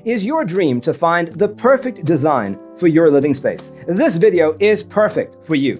Is your dream to find the perfect design for your living space? This video is perfect for you.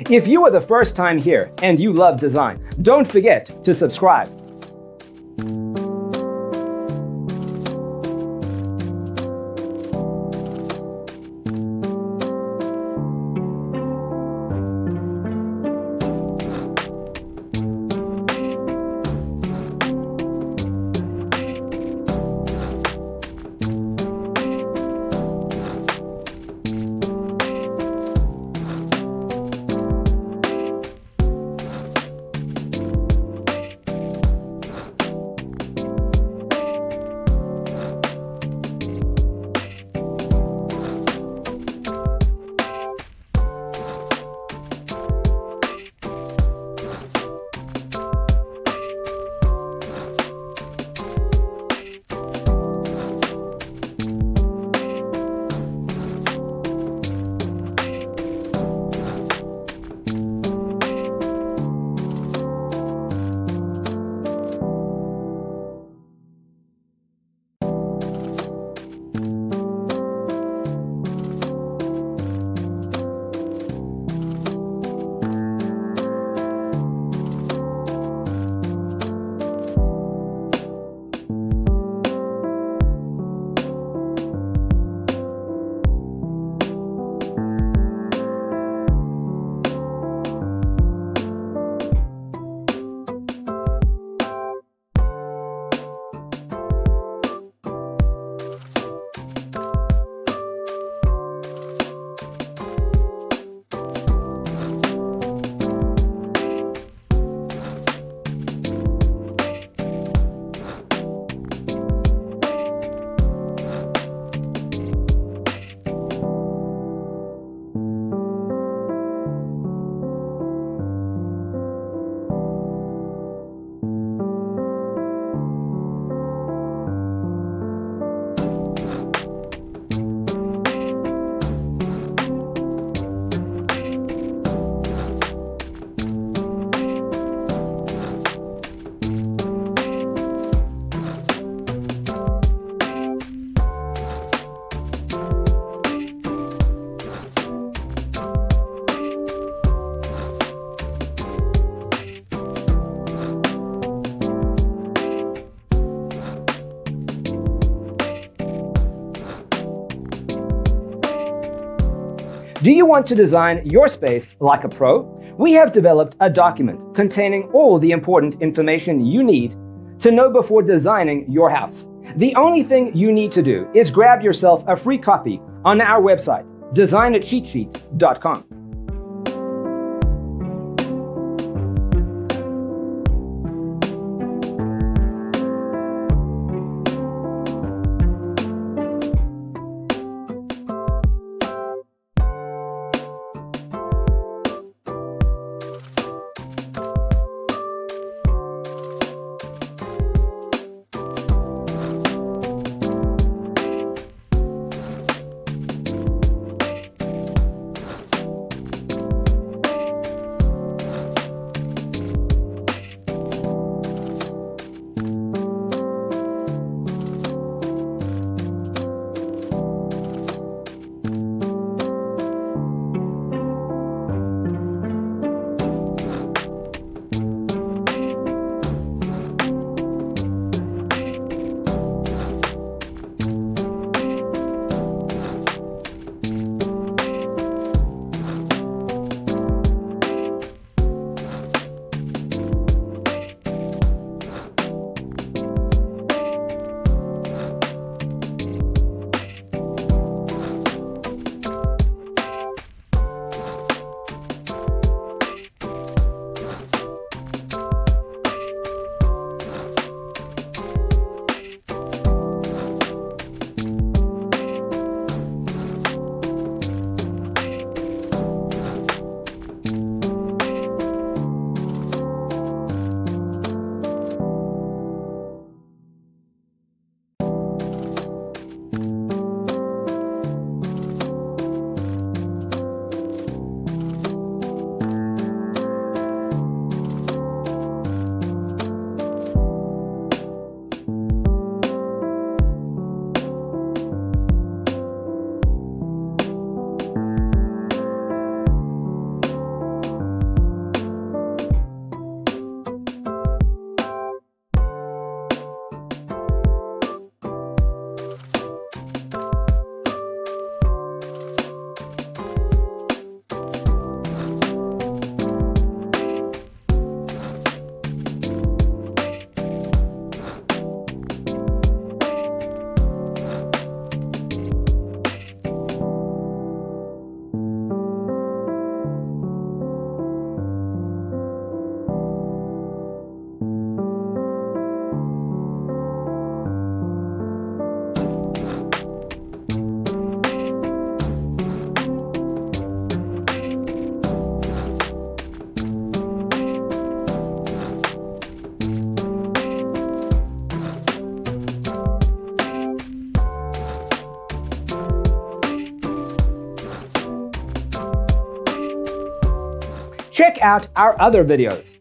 If you are the first time here and you love design, don't forget to subscribe. Do you want to design your space like a pro? We have developed a document containing all the important information you need to know before designing your house. The only thing you need to do is grab yourself a free copy on our website, designercheatsheet.com. Check out our other videos.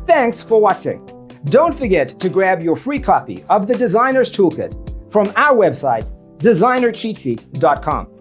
Thanks for watching. Don't forget to grab your free copy of the Designer's Toolkit from our website, designercheatsheet.com.